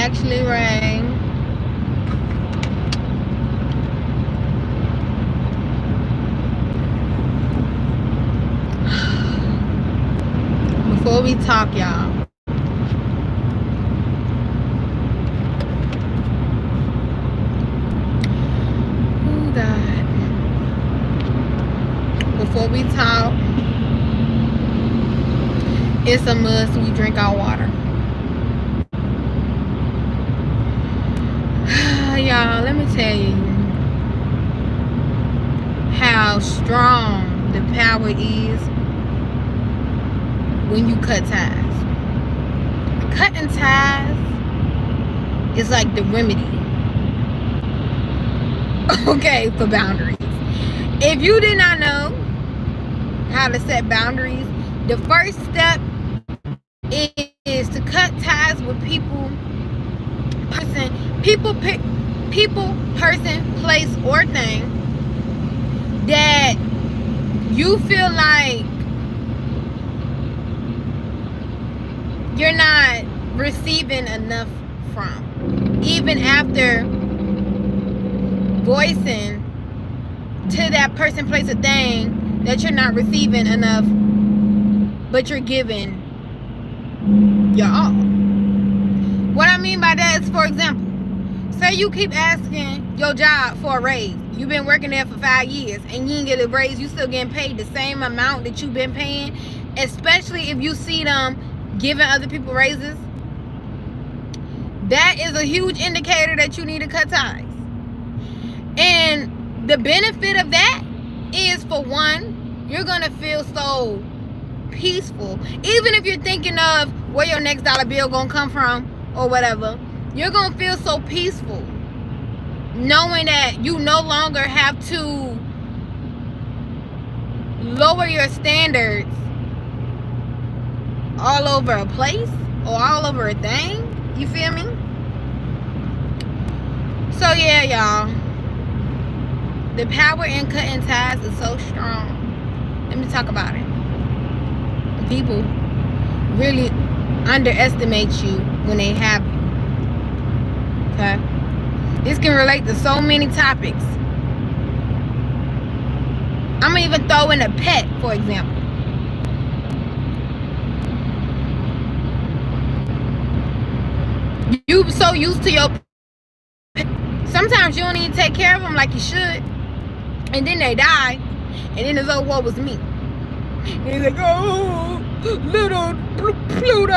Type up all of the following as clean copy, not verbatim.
actually rain. Before we talk, y'all. Oh, God. Before we talk, it's a must we drink our water. Y'all, let me tell you how strong the power is when you cut ties. Cutting ties is like the remedy, okay, for boundaries. If you did not know how to set boundaries, the first step is to cut ties with people, person, place, or thing that you feel like you're not receiving enough from, even after voicing to that person, place, or thing that you're not receiving enough, but you're giving your all. What I mean by that is, for example, say you keep asking your job for a raise. You've been working there for 5 years and you didn't get a raise. You still getting paid the same amount that you've been paying, especially if you see them giving other people raises. That is a huge indicator that you need to cut ties. And the benefit of that is, for one, you're going to feel so peaceful. Even if you're thinking of where your next dollar bill going to come from or whatever, you're going to feel so peaceful knowing that you no longer have to lower your standards all over a place or all over a thing. You feel me? So yeah, y'all, the power in cutting ties is so strong. Let me talk about it. People really underestimate you when they have you. Okay? This can relate to so many topics. I'm gonna even throw in a pet, for example. You so used to your pet. Sometimes you don't even take care of them like you should. And then they die. And then it's, oh, what was me? And he's like, oh, little Pluto.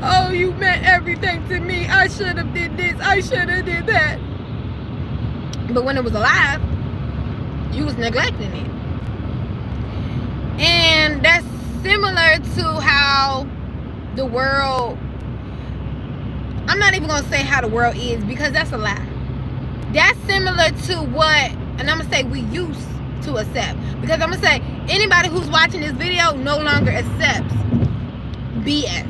Oh, you meant everything to me. I should have did this. I should have did that. But when it was alive, you was neglecting it. And that's similar to how the world, I'm not even going to say how the world is, because that's a lie. That's similar to what, and I'm going to say we used to accept. Because I'm going to say, anybody who's watching this video no longer accepts BS.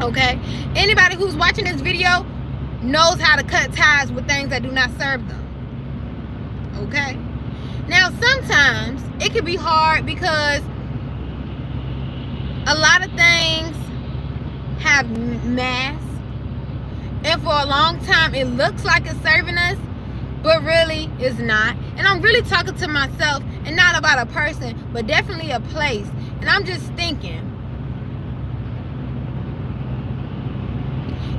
Okay? Anybody who's watching this video knows how to cut ties with things that do not serve them. Okay? Now, sometimes it can be hard because a lot of things have mass. And for a long time, it looks like it's serving us, but really it's not. And I'm really talking to myself, and not about a person, but definitely a place. And I'm just thinking.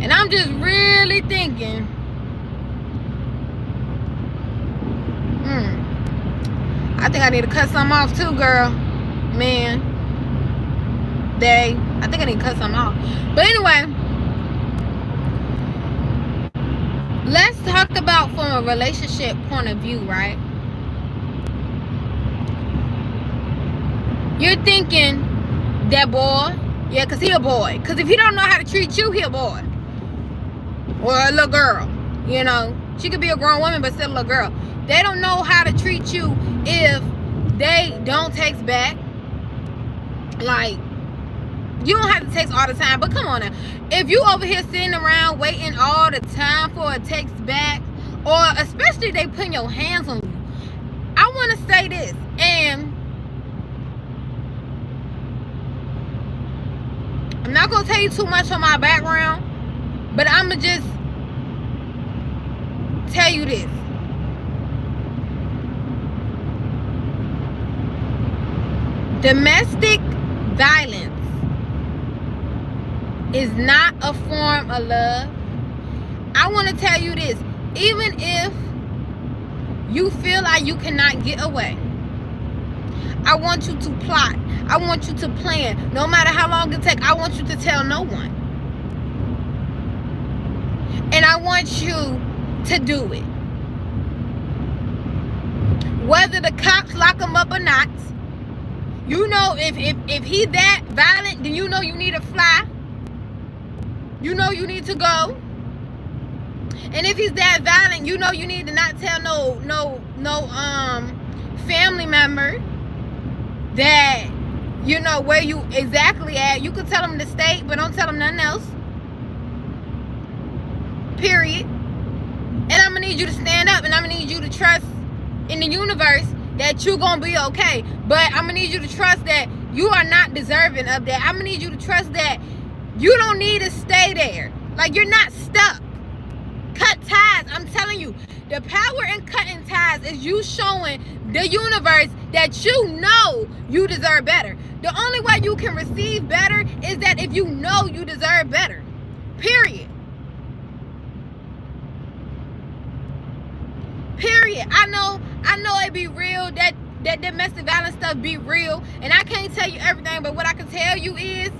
And I'm just really thinking. I think I need to cut something off too, girl. Man. I think I need to cut something off. But anyway. Let's talk about from a relationship point of view, right? You're thinking that boy, yeah, because he a boy. Because if he don't know how to treat you, he a boy. Or a little girl, you know. She could be a grown woman, but still a little girl. They don't know how to treat you if they don't text back. Like, you don't have to text all the time, but come on now. If you over here sitting around waiting all the time for a text back, or especially they putting your hands on you, I want to say this, and I'm not going to tell you too much on my background, But I'ma just tell you this. Domestic violence is not a form of love. I want to tell you this. Even if you feel like you cannot get away, I want you to plot. I want you to plan. No matter how long it takes, I want you to tell no one. And I want you to do it. Whether the cops lock him up or not, you know, if he's that violent, then you know you need to fly. You know you need to go. And if he's that violent, you know you need to not tell no family member that, you know, where you exactly at. You could tell them the state, but don't tell them nothing else. Period. And I'm gonna need you to stand up, and I'm gonna need you to trust in the universe that you're gonna be okay. But I'm gonna need you to trust that you are not deserving of that. I'm gonna need you to trust that you don't need to stay there. Like, you're not stuck. Cut ties. I'm telling you, the power in cutting ties is you showing the universe that you know you deserve better. The only way you can receive better is that if you know you deserve better. Period. Period. I know it be real, that domestic violence stuff be real, and I can't tell you everything, but what I can tell you is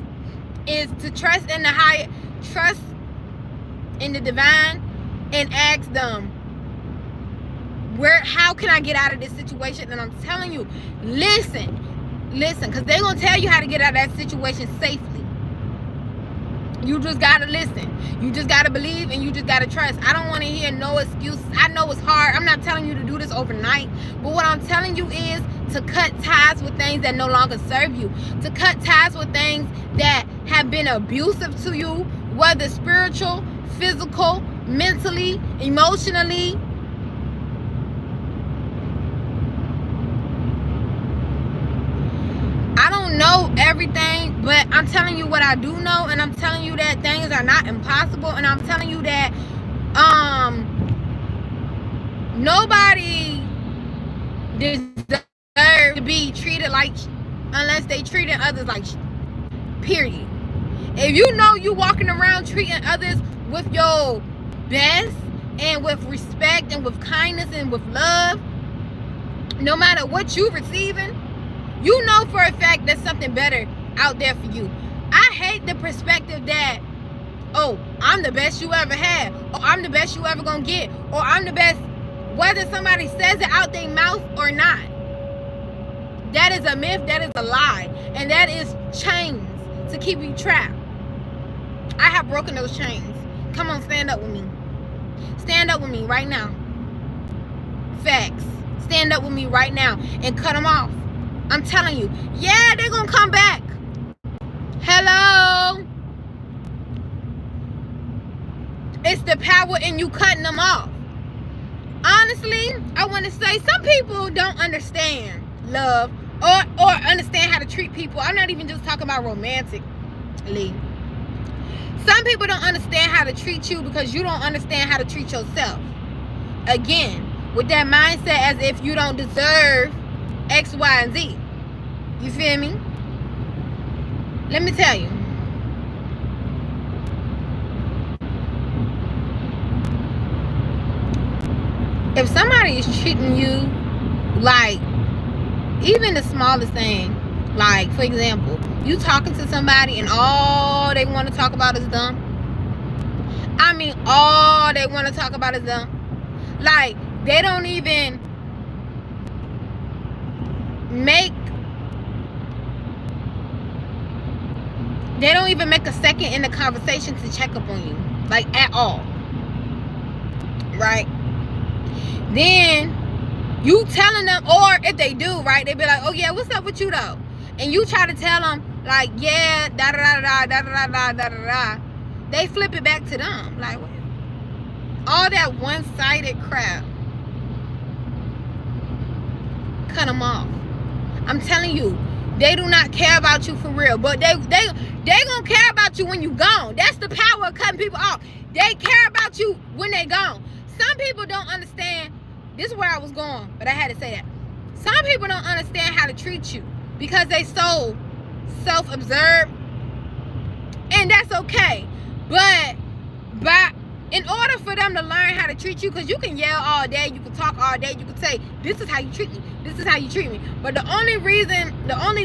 to trust in the higher, trust in the divine, and ask them, how can I get out of this situation? And I'm telling you, listen, because they're gonna tell you how to get out of that situation safely. You just gotta listen. You just gotta believe, and you just gotta trust. I don't want to hear no excuses. I know it's hard. I'm not telling you to do this overnight, but what I'm telling you is to cut ties with things that no longer serve you. To cut ties with things that have been abusive to you, whether spiritual, physical, mentally, emotionally. I don't know everything, but I'm telling you what I do know, and I'm telling you that things are not impossible, and I'm telling you that nobody deserves to be treated like unless they treated others like period. If you know you walking around treating others with your best and with respect and with kindness and with love, no matter what you're receiving, you know for a fact there's something better out there for you. I hate the perspective that, oh, I'm the best you ever had, or I'm the best you ever gonna get, or I'm the best, whether somebody says it out their mouth or not. That is a myth, that is a lie, and that is chains to keep you trapped. I have broken those chains. Come on, stand up with me. Stand up with me right now. Facts. Stand up with me right now and cut them off. I'm telling you. Yeah, they're going to come back. Hello? It's the power in you cutting them off. Honestly, I want to say some people don't understand love or understand how to treat people. I'm not even just talking about romantically. Some people don't understand how to treat you because you don't understand how to treat yourself. Again, with that mindset as if you don't deserve X, Y, and Z. You feel me? Let me tell you. If somebody is treating you like even the smallest thing, like for example, you talking to somebody and all they want to talk about is them. I mean, all they want to talk about is them. Like, they don't even make a second in the conversation to check up on you, like at all, right? Then you telling them, or if they do, right, they be like, oh yeah, what's up with you though? And you try to tell them like, yeah, da da da da da da da da da. They flip it back to them, like what? All that one-sided crap. Cut them off. I'm telling you, they do not care about you for real, but they gonna care about you when you gone. That's the power of cutting people off. They care about you when they gone. Some people don't understand. This is where I was going, but I had to say that. Some people don't understand how to treat you because they so self-absorbed, and that's okay. But in order for them to learn how to treat you, because you can yell all day, you can talk all day, you can say, this is how you treat me, this is how you treat me. But the only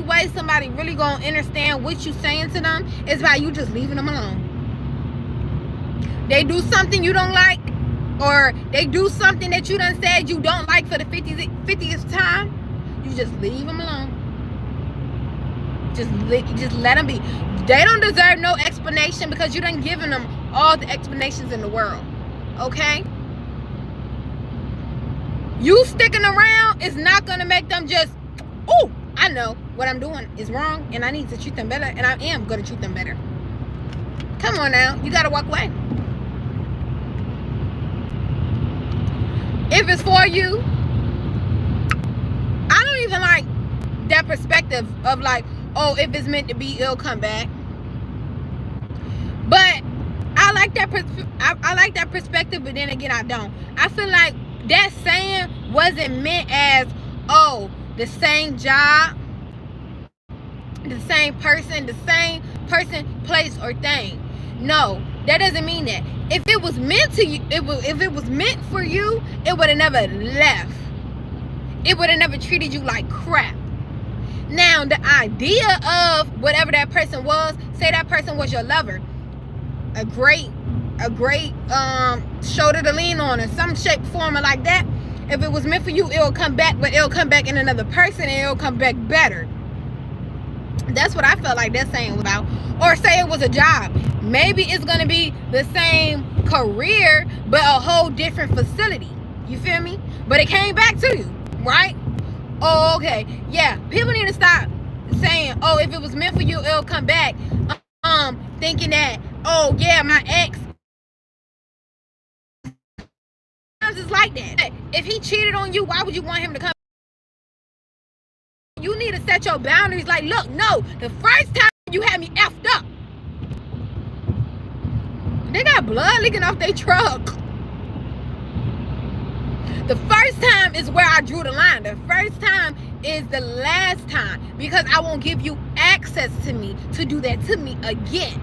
way somebody really gonna understand what you saying to them is by you just leaving them alone. They do something you don't like, or they do something that you done said you don't like for the 50th time, you just leave them alone. Just let them be. They don't deserve no explanation because you done given them all the explanations in the world. Okay? You sticking around is not going to make them just, oh, I know what I'm doing is wrong and I need to treat them better, and I am going to treat them better. Come on now. You got to walk away. If it's for you, I don't even like that perspective of like, oh, if it's meant to be, it'll come back. But I like that I like that perspective, but then again, I don't. I feel like that saying wasn't meant as, oh, the same job, the same person, place, or thing. No, that doesn't mean that. If it was meant to you, if it was meant for you, it would have never left. It would have never treated you like crap. Now, the idea of whatever that person was, say that person was your lover, a great shoulder to lean on, or some shape, form, or like that. If it was meant for you, it'll come back, but it'll come back in another person, and it'll come back better. That's what I felt like that saying was about. Or say it was a job. Maybe it's going to be the same career, but a whole different facility. You feel me? But it came back to you, right? Oh, okay. Yeah, people need to stop saying, oh, if it was meant for you, it'll come back. Thinking that, oh, yeah, my ex. It's like that. If he cheated on you, why would you want him to come? You need to set your boundaries. Like, look, no, the first time you had me effed up, they got blood leaking off their truck. The first time is where I drew the line. The first time is the last time, because I won't give you access to me to do that to me again.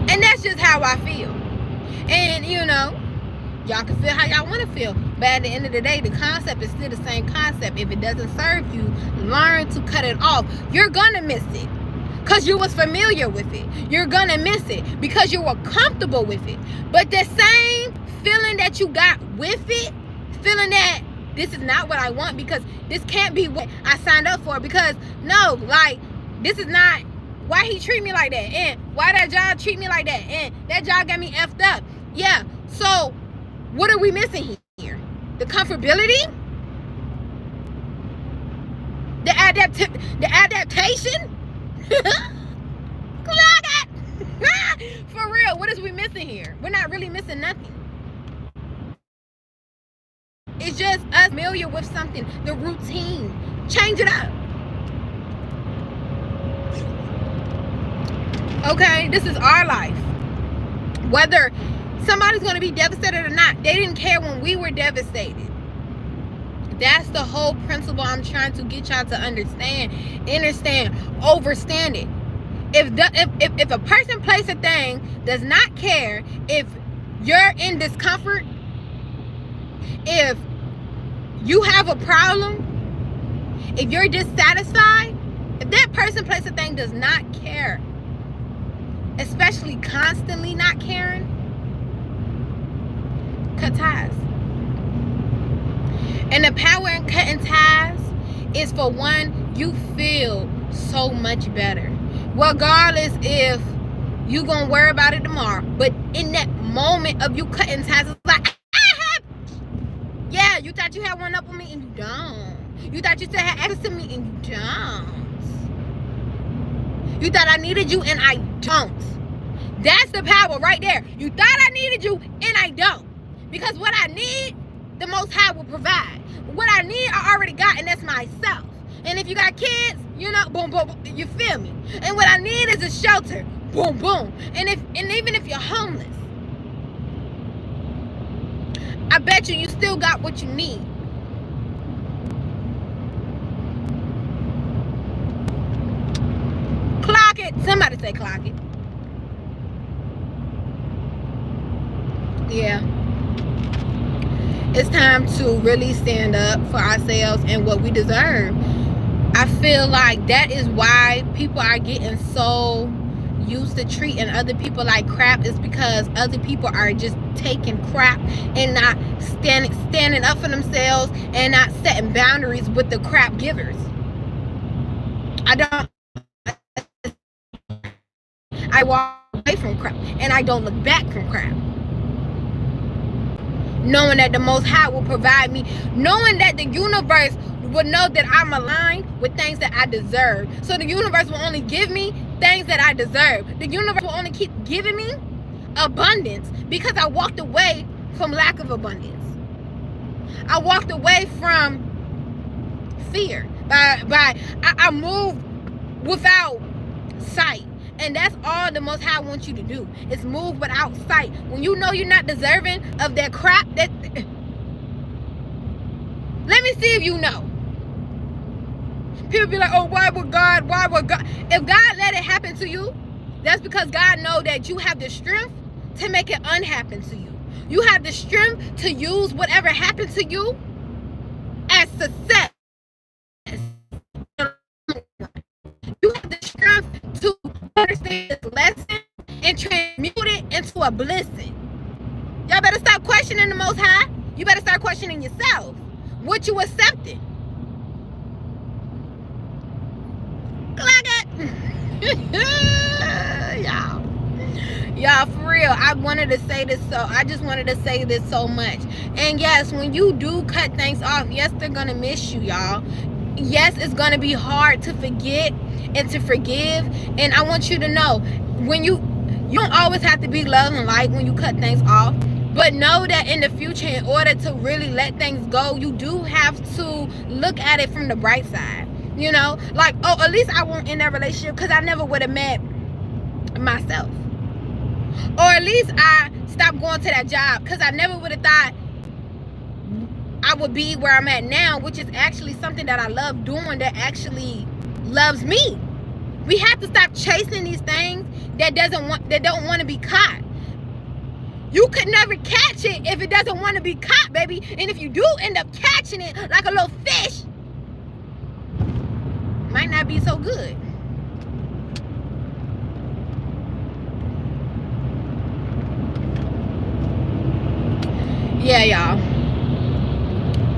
And that's just how I feel. And you know, y'all can feel how y'all want to feel, but at the end of the day, the concept is still the same concept. If it doesn't serve you, learn to cut it off. You're gonna miss it because you was familiar with it. You're gonna miss it because you were comfortable with it. But the same feeling that you got with it, feeling that this is not what I want, because this can't be what I signed up for, because no, like, this is not why he treat me like that, and why that job treat me like that, and that job got me effed up. Yeah, so what are we missing here? The comfortability? The adaptation? For real, what is we missing here? We're not really missing nothing. It's just us familiar with something, the routine. Change it up. Okay, this is our life. Whether somebody's going to be devastated or not, they didn't care when we were devastated. That's the whole principle I'm trying to get y'all to understand, overstand it. If a person, place, a thing does not care if you're in discomfort, if you have a problem, if you're dissatisfied, if that person, place, a thing does not care, especially constantly not caring, cut ties. And the power in cutting ties is, for one, you feel so much better. Regardless if you gonna worry about it tomorrow. But in that moment of you cutting ties, it's like, yeah, you thought you had one up on me and you don't. You thought you still had access to me and you don't. You thought I needed you and I don't. That's the power right there. You thought I needed you and I don't. Because what I need, the Most High will provide. What I need, I already got, and that's myself. And if you got kids, you know, boom, boom, boom, you feel me? And what I need is a shelter. Boom, boom. And even if you're homeless, I bet you still got what you need. Clock it. Somebody say clock it. Yeah. It's time to really stand up for ourselves and what we deserve. I feel like that is why people are getting so used to treating other people like crap, is because other people are just taking crap and not standing up for themselves and not setting boundaries with the crap givers. I walk away from crap and I don't look back from crap, knowing that the Most High will provide me, knowing that the universe will know that I'm aligned with things that I deserve. So the universe will only give me things that I deserve. The universe will only keep giving me abundance because I walked away from lack of abundance. I walked away from fear. I moved without sight. And that's all the Most High wants you to do, is move without sight. When you know you're not deserving of that crap, let me see if you know. People be like, oh, why would God? If God let it happen to you, that's because God knows that you have the strength to make it unhappen to you. You have the strength to use whatever happened to you as success. You have the strength to understand this lesson and transmute it into a blessing. Y'all better stop questioning the Most High. You better start questioning yourself. What you accepting? Clock it. Y'all, for real, I just wanted to say this so much. And yes, when you do cut things off, yes, they're gonna miss you, y'all. Yes, it's gonna be hard to forget and to forgive. And I want you to know, when you don't always have to be love and light when you cut things off, but know that in the future, in order to really let things go, you do have to look at it from the bright side. You know, like, oh, at least I won't end that relationship because I never would have met myself. Or at least I stopped going to that job because I never would have thought I would be where I'm at now, which is actually something that I love doing, that actually loves me. We have to stop chasing these things that don't want to be caught. You could never catch it if it doesn't want to be caught, baby. And if you do end up catching it like a little fish, might not be so good. Yeah, y'all.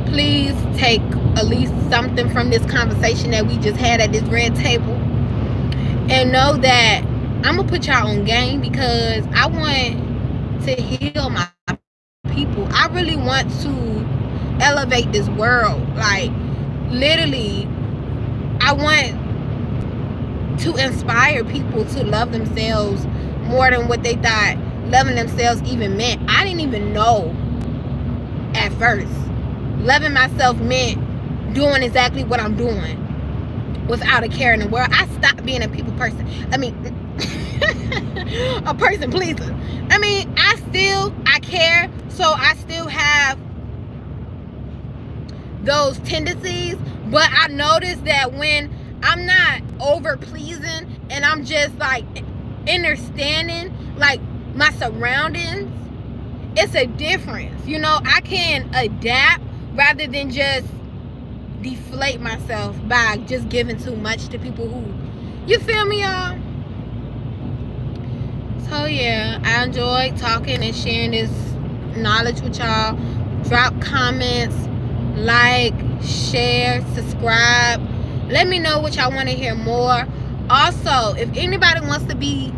Please take at least something from this conversation that we just had at this red table. And know that I'm going to put y'all on game because I want to heal my people. I really want to elevate this world. Like, literally, I want to inspire people to love themselves more than what they thought loving themselves even meant. I didn't even know at first. Loving myself meant doing exactly what I'm doing without a care in the world. I stopped being a people person. A person pleaser. I care, so I still have those tendencies, but I noticed that when I'm not over pleasing and I'm just like understanding like my surroundings, it's a difference. You know, I can adapt rather than just deflate myself by just giving too much to people who, you feel me, y'all? So yeah, I enjoyed talking and sharing this knowledge with y'all. Drop comments, like, share, subscribe. Let me know what y'all want to hear more. Also, if anybody wants to be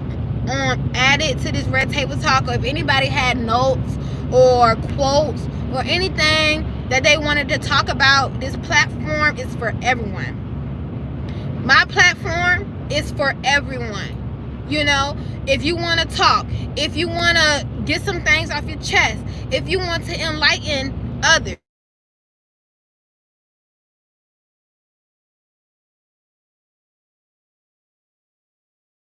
added to this Red Table Talk, or if anybody had notes or quotes or anything that they wanted to talk about, this platform is for everyone. My platform is for everyone. You know, if you want to talk, if you want to get some things off your chest, if you want to enlighten others,